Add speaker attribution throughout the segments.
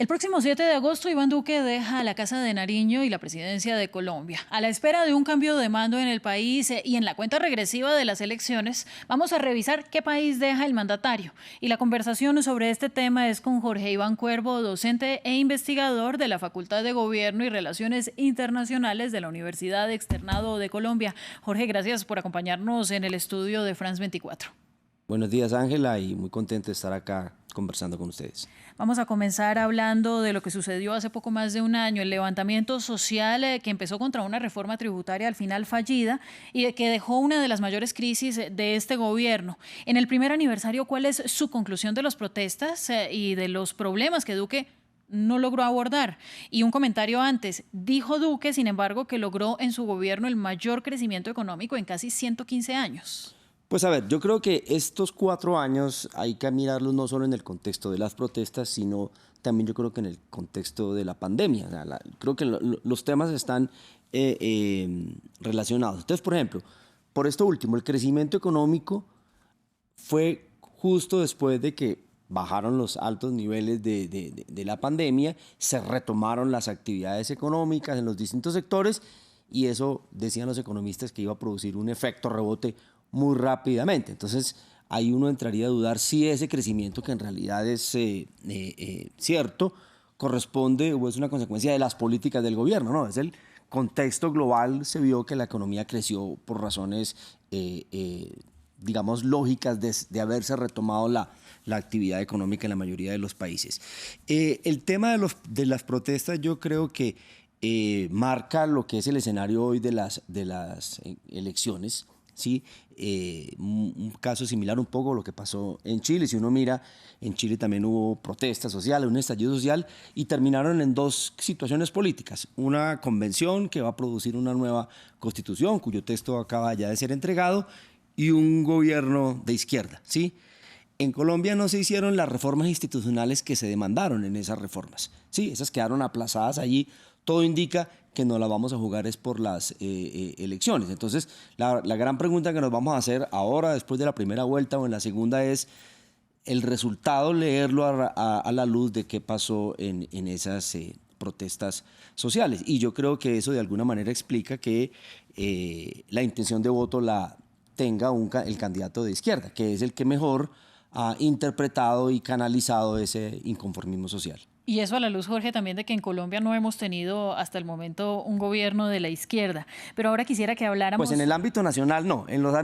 Speaker 1: El próximo 7 de agosto, Iván Duque deja la Casa de Nariño y la presidencia de Colombia. A la espera de un cambio de mando en el país y en la cuenta regresiva de las elecciones, vamos a revisar qué país deja el mandatario. Y la conversación sobre este tema es con Jorge Iván Cuervo, docente e investigador de la Facultad de Gobierno y Relaciones Internacionales de la Universidad Externado de Colombia. Jorge, gracias por acompañarnos en el estudio de France 24.
Speaker 2: Buenos días, Ángela, y muy contento de estar acá conversando con ustedes.
Speaker 1: Vamos a comenzar hablando de lo que sucedió hace poco más de un año, el levantamiento social que empezó contra una reforma tributaria al final fallida y que dejó una de las mayores crisis de este gobierno. En el primer aniversario, ¿cuál es su conclusión de las protestas y de los problemas que Duque no logró abordar? Y un comentario antes, dijo Duque, sin embargo, que logró en su gobierno el mayor crecimiento económico en casi 115 años.
Speaker 2: Pues a ver, yo creo que estos 4 años hay que mirarlos no solo en el contexto de las protestas, sino también yo creo que en el contexto de la pandemia. O sea, creo que los temas están relacionados. Entonces, por ejemplo, por esto último, el crecimiento económico fue justo después de que bajaron los altos niveles de la pandemia, se retomaron las actividades económicas en los distintos sectores y eso, decían los economistas, que iba a producir un efecto rebote muy rápidamente. Entonces, ahí uno entraría a dudar si ese crecimiento, que en realidad es cierto, corresponde o es una consecuencia de las políticas del gobierno, ¿no? Es el contexto global, se vio que la economía creció por razones, digamos, lógicas de haberse retomado la actividad económica en la mayoría de los países. El tema de las protestas yo creo que marca lo que es el escenario hoy de las elecciones. ¿Sí? Un caso similar un poco a lo que pasó en Chile. Si uno mira, en Chile también hubo protestas sociales, un estallido social y terminaron en 2 situaciones políticas. Una convención que va a producir una nueva constitución cuyo texto acaba ya de ser entregado y un gobierno de izquierda, ¿sí? En Colombia no se hicieron las reformas institucionales que se demandaron en esas reformas. Sí, esas quedaron aplazadas allí. Todo indica que no la vamos a jugar es por las elecciones. Entonces, la gran pregunta que nos vamos a hacer ahora, después de la primera vuelta o en la segunda, es el resultado, leerlo a la luz de qué pasó en esas protestas sociales. Y yo creo que eso de alguna manera explica que la intención de voto la tenga el candidato de izquierda, que es el que mejor ha interpretado y canalizado ese inconformismo social.
Speaker 1: Y eso a la luz, Jorge, también de que en Colombia no hemos tenido hasta el momento un gobierno de la izquierda. Pero ahora quisiera que habláramos...
Speaker 2: Pues en el ámbito nacional no, en los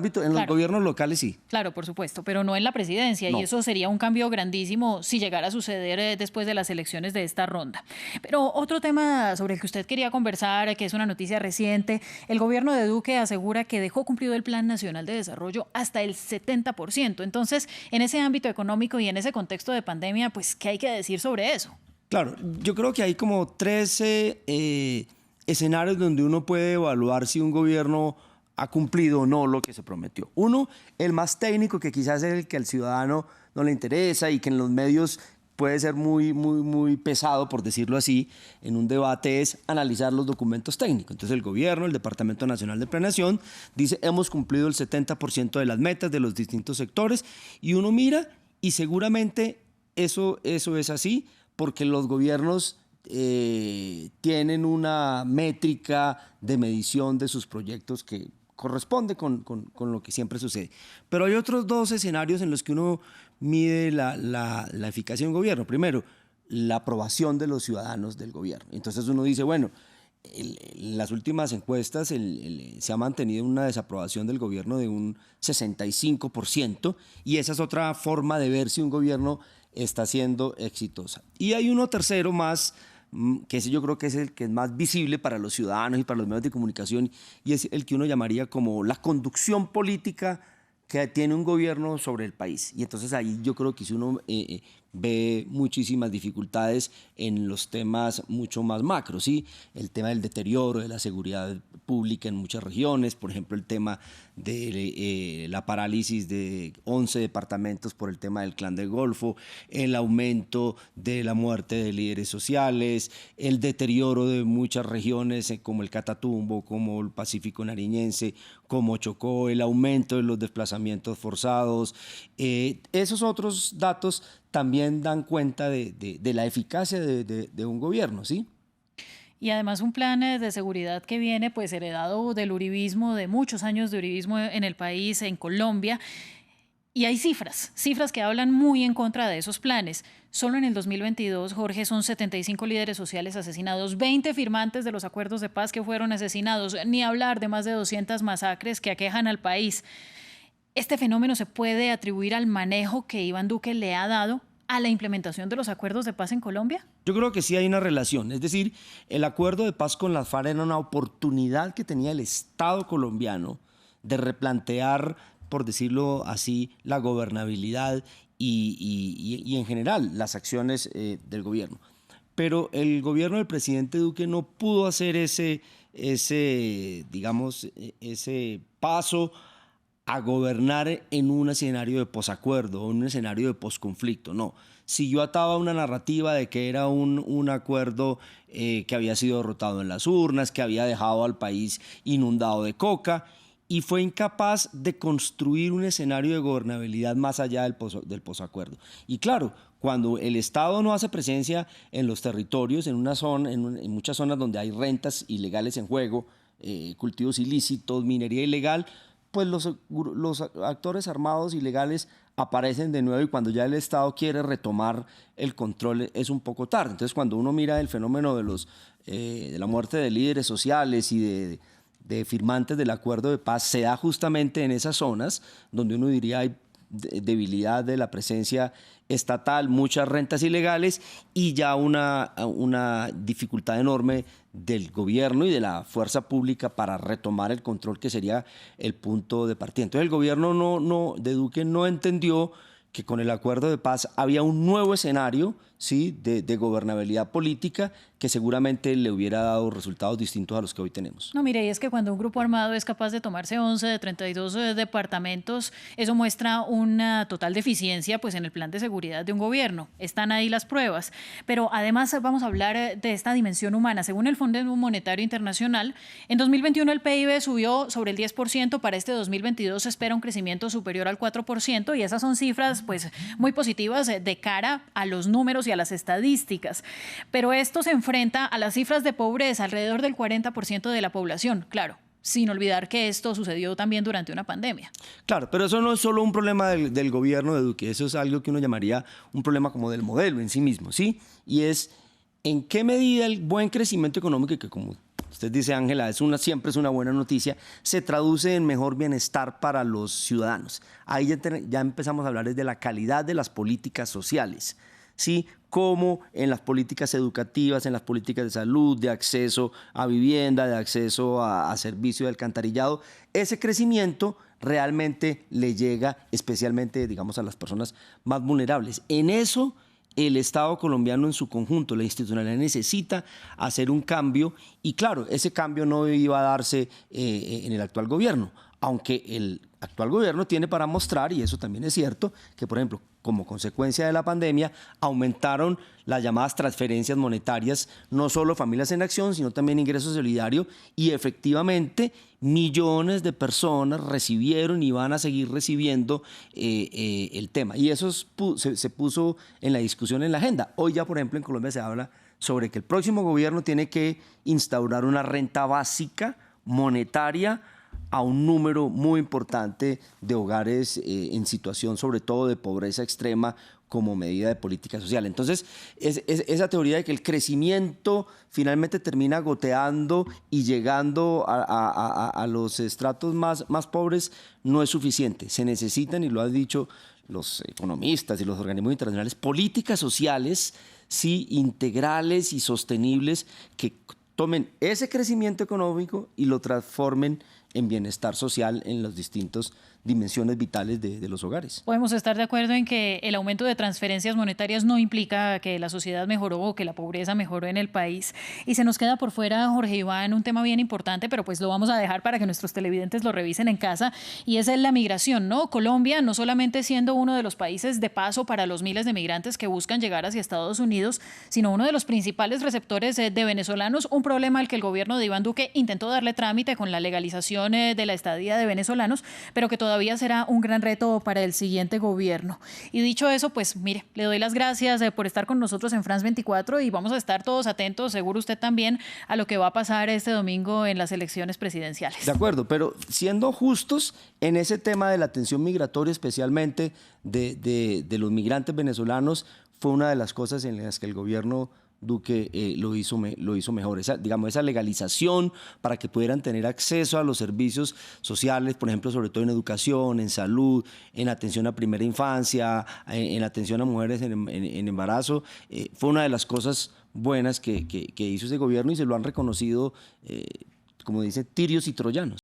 Speaker 2: gobiernos locales sí.
Speaker 1: Claro, por supuesto, pero no en la presidencia. No. Y eso sería un cambio grandísimo si llegara a suceder después de las elecciones de esta ronda. Pero otro tema sobre el que usted quería conversar, que es una noticia reciente, el gobierno de Duque asegura que dejó cumplido el Plan Nacional de Desarrollo hasta el 70%. Entonces, en ese ámbito económico y en ese contexto de pandemia, pues, ¿qué hay que decir sobre eso?
Speaker 2: Claro, yo creo que hay como 13 escenarios donde uno puede evaluar si un gobierno ha cumplido o no lo que se prometió. Uno, el más técnico, que quizás es el que al ciudadano no le interesa y que en los medios puede ser muy pesado, por decirlo así, en un debate, es analizar los documentos técnicos. Entonces el gobierno, el Departamento Nacional de Planeación, dice hemos cumplido el 70% de las metas de los distintos sectores y uno mira y seguramente eso es así, porque los gobiernos tienen una métrica de medición de sus proyectos que corresponde con lo que siempre sucede. Pero hay otros 2 escenarios en los que uno mide la eficacia de un gobierno. Primero, la aprobación de los ciudadanos del gobierno. Entonces uno dice, bueno, en las últimas encuestas se ha mantenido una desaprobación del gobierno de un 65% y esa es otra forma de ver si un gobierno está siendo exitosa. Y hay uno tercero más, que ese yo creo que es el que es más visible para los ciudadanos y para los medios de comunicación, y es el que uno llamaría como la conducción política que tiene un gobierno sobre el país. Y entonces ahí yo creo que si uno ve muchísimas dificultades en los temas mucho más macros, ¿sí? El tema del deterioro de la seguridad pública en muchas regiones, por ejemplo, el tema de la parálisis de 11 departamentos por el tema del Clan del Golfo, el aumento de la muerte de líderes sociales, el deterioro de muchas regiones como el Catatumbo, como el Pacífico Nariñense, como Chocó, el aumento de los desplazamientos forzados. Esos otros datos también dan cuenta de la eficacia de un gobierno, ¿sí?
Speaker 1: Y además un plan de seguridad que viene pues heredado del uribismo, de muchos años de uribismo en el país, en Colombia. Y hay cifras que hablan muy en contra de esos planes. Solo en el 2022, Jorge, son 75 líderes sociales asesinados, 20 firmantes de los acuerdos de paz que fueron asesinados, ni hablar de más de 200 masacres que aquejan al país. ¿Este fenómeno se puede atribuir al manejo que Iván Duque le ha dado a la implementación de los acuerdos de paz en Colombia?
Speaker 2: Yo creo que sí hay una relación. Es decir, el acuerdo de paz con las FARC era una oportunidad que tenía el Estado colombiano de replantear, por decirlo así, la gobernabilidad y en general las acciones del gobierno. Pero el gobierno del presidente Duque no pudo hacer ese paso a gobernar en un escenario de posacuerdo o en un escenario de posconflicto. No, siguió atado a una narrativa de que era un acuerdo que había sido derrotado en las urnas, que había dejado al país inundado de coca, y fue incapaz de construir un escenario de gobernabilidad más allá del posacuerdo. Y claro, cuando el Estado no hace presencia en los territorios, en muchas zonas donde hay rentas ilegales en juego, cultivos ilícitos, minería ilegal, pues los actores armados ilegales aparecen de nuevo, y cuando ya el Estado quiere retomar el control es un poco tarde. Entonces, cuando uno mira el fenómeno de la muerte de líderes sociales y de firmantes del acuerdo de paz, se da justamente en esas zonas donde uno diría hay debilidad de la presencia estatal, muchas rentas ilegales y ya una dificultad enorme del gobierno y de la fuerza pública para retomar el control, que sería el punto de partida. Entonces el gobierno de Duque no entendió que con el acuerdo de paz había un nuevo escenario, ¿sí?, de gobernabilidad política que seguramente le hubiera dado resultados distintos a los que hoy tenemos.
Speaker 1: No, mire, y es que cuando un grupo armado es capaz de tomarse 11 de 32 departamentos, eso muestra una total deficiencia pues, en el plan de seguridad de un gobierno. Están ahí las pruebas. Pero además vamos a hablar de esta dimensión humana. Según el Fondo Monetario Internacional, en 2021 el PIB subió sobre el 10%, para este 2022 se espera un crecimiento superior al 4%, y esas son cifras pues, muy positivas de cara a los números y a las estadísticas. Pero esto se enfrenta a las cifras de pobreza, alrededor del 40% de la población, claro, sin olvidar que esto sucedió también durante una pandemia.
Speaker 2: Claro, pero eso no es solo un problema del gobierno de Duque, eso es algo que uno llamaría un problema como del modelo en sí mismo, ¿sí? Y es en qué medida el buen crecimiento económico, que como usted dice, Ángela, siempre es una buena noticia, se traduce en mejor bienestar para los ciudadanos. Ahí ya empezamos a hablar de la calidad de las políticas sociales, ¿sí? Como en las políticas educativas, en las políticas de salud, de acceso a vivienda, de acceso a servicio de alcantarillado. Ese crecimiento realmente le llega especialmente, digamos, a las personas más vulnerables. En eso, el Estado colombiano en su conjunto, la institucionalidad, necesita hacer un cambio, y claro, ese cambio no iba a darse en el actual gobierno, aunque el actual gobierno tiene para mostrar, y eso también es cierto, que por ejemplo, como consecuencia de la pandemia, aumentaron las llamadas transferencias monetarias, no solo Familias en Acción, sino también Ingreso Solidario, y efectivamente millones de personas recibieron y van a seguir recibiendo el tema. Y eso se puso en la discusión, en la agenda. Hoy ya, por ejemplo, en Colombia se habla sobre que el próximo gobierno tiene que instaurar una renta básica monetaria a un número muy importante de hogares en situación sobre todo de pobreza extrema como medida de política social. Entonces, esa teoría de que el crecimiento finalmente termina goteando y llegando a los estratos más pobres no es suficiente. Se necesitan, y lo han dicho los economistas y los organismos internacionales, políticas sociales, sí, integrales y sostenibles, que tomen ese crecimiento económico y lo transformen en bienestar social en las distintas dimensiones vitales de los hogares.
Speaker 1: Podemos estar de acuerdo en que el aumento de transferencias monetarias no implica que la sociedad mejoró o que la pobreza mejoró en el país. Y se nos queda por fuera, Jorge Iván, un tema bien importante, pero pues lo vamos a dejar para que nuestros televidentes lo revisen en casa, y es la migración, ¿no? Colombia, no solamente siendo uno de los países de paso para los miles de migrantes que buscan llegar hacia Estados Unidos, sino uno de los principales receptores de venezolanos, un problema al que el gobierno de Iván Duque intentó darle trámite con la legalización de la estadía de venezolanos, pero que todavía todavía será un gran reto para el siguiente gobierno. Y dicho eso, pues mire, le doy las gracias por estar con nosotros en France 24 y vamos a estar todos atentos, seguro usted también, a lo que va a pasar este domingo en las elecciones presidenciales.
Speaker 2: De acuerdo, pero siendo justos en ese tema de la atención migratoria, especialmente de los migrantes venezolanos, fue una de las cosas en las que el gobierno Duque lo hizo mejor. Esa legalización para que pudieran tener acceso a los servicios sociales, por ejemplo, sobre todo en educación, en salud, en atención a primera infancia, en atención a mujeres en embarazo, fue una de las cosas buenas que hizo ese gobierno y se lo han reconocido, como dice, tirios y troyanos.